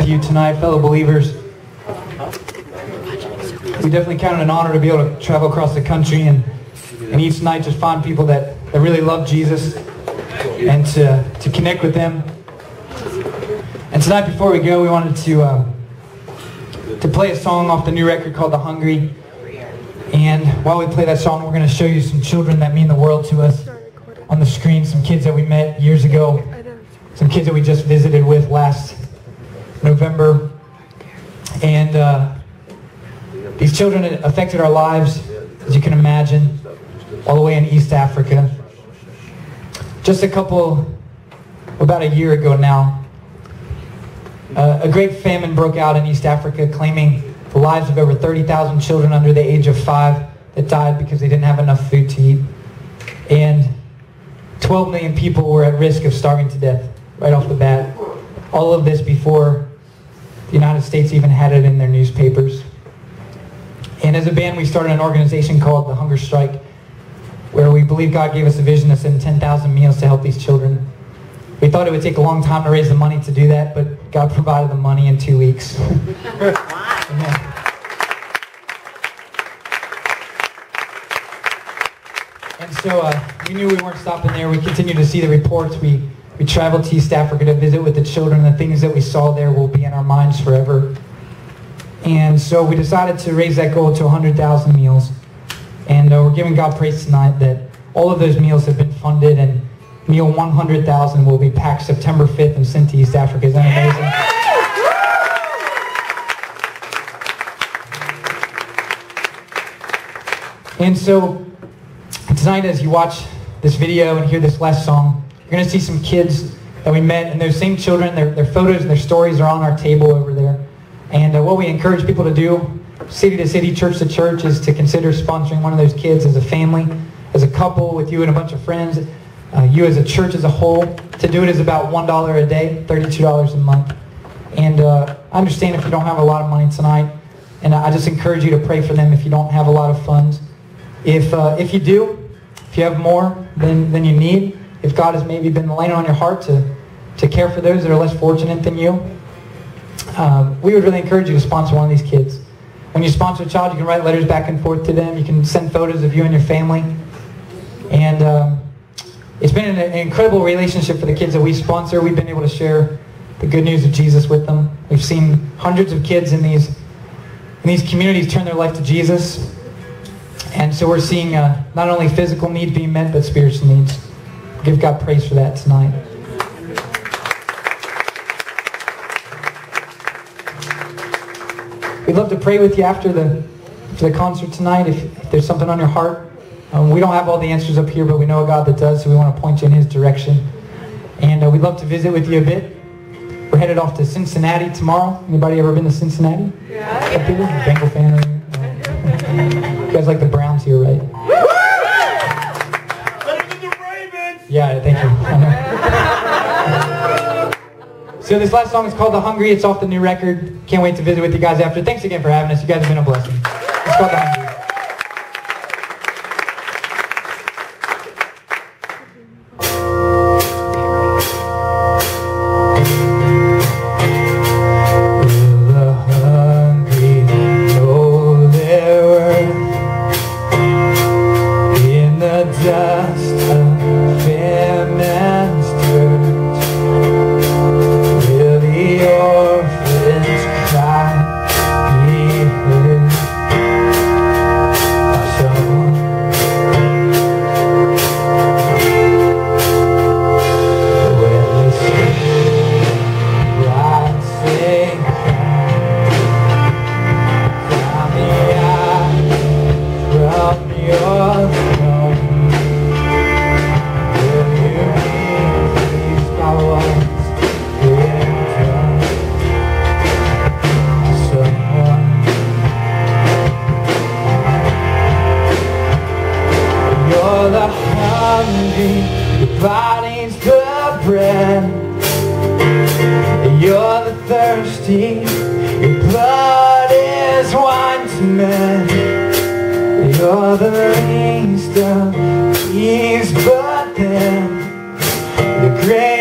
You tonight, fellow believers. We definitely count it an honor to be able to travel across the country and each night just find people that really love Jesus and to connect with them. And tonight, before we go, we wanted to play a song off the new record called The Hungry. And while we play that song, we're going to show you some children that mean the world to us on the screen, some kids that we met years ago, some kids that we just visited with last November. And these children affected our lives, as you can imagine, all the way in East Africa. Just about a year ago now, a great famine broke out in East Africa, claiming the lives of over 30,000 children under the age of 5 that died because they didn't have enough food to eat. And 12 million people were at risk of starving to death right off the bat. All of this before the United States even had it in their newspapers. And as a band, we started an organization called the Hunger Strike, where we believe God gave us a vision to send 10,000 meals to help these children. We thought it would take a long time to raise the money to do that, but God provided the money in 2 weeks. Amen. And so we knew we weren't stopping there. We continued to see the reports. We traveled to East Africa to visit with the children. The things that we saw there will be in our minds forever. And so we decided to raise that goal to 100,000 meals. And we're giving God praise tonight that all of those meals have been funded, and meal 100,000 will be packed September 5th and sent to East Africa. Is that amazing? And so tonight, as you watch this video and hear this last song, you're going to see some kids that we met, and those same children, their photos and their stories are on our table over there. And what we encourage people to do, city to city, church to church, is to consider sponsoring one of those kids as a family, as a couple, with you and a bunch of friends, you as a church as a whole. To do it is about $1 a day, $32 a month. And I understand if you don't have a lot of money tonight, and I just encourage you to pray for them if you don't have a lot of funds. If you do, if you have more than you need, if God has maybe been laying on your heart to care for those that are less fortunate than you, we would really encourage you to sponsor one of these kids. When you sponsor a child, you can write letters back and forth to them. You can send photos of you and your family. And it's been an incredible relationship for the kids that we sponsor. We've been able to share the good news of Jesus with them. We've seen hundreds of kids in these communities turn their life to Jesus. And so we're seeing not only physical needs being met, but spiritual needs. Give God praise for that tonight. We'd love to pray with you after the concert tonight if there's something on your heart. We don't have all the answers up here, but we know a God that does, so we want to point you in His direction. And we'd love to visit with you a bit. We're headed off to Cincinnati tomorrow. Anybody ever been to Cincinnati? Yeah. People? Bengal fan? You guys like the Browns here, right? Better than the Ravens! Yeah, thank you. So this last song is called The Hungry. It's off the new record. Can't wait to visit with you guys after. Thanks again for having us. You guys have been a blessing. It's called The Hungry. Your body's the bread, you're the thirsty, your blood is wine to men. You're the least of these, but then the great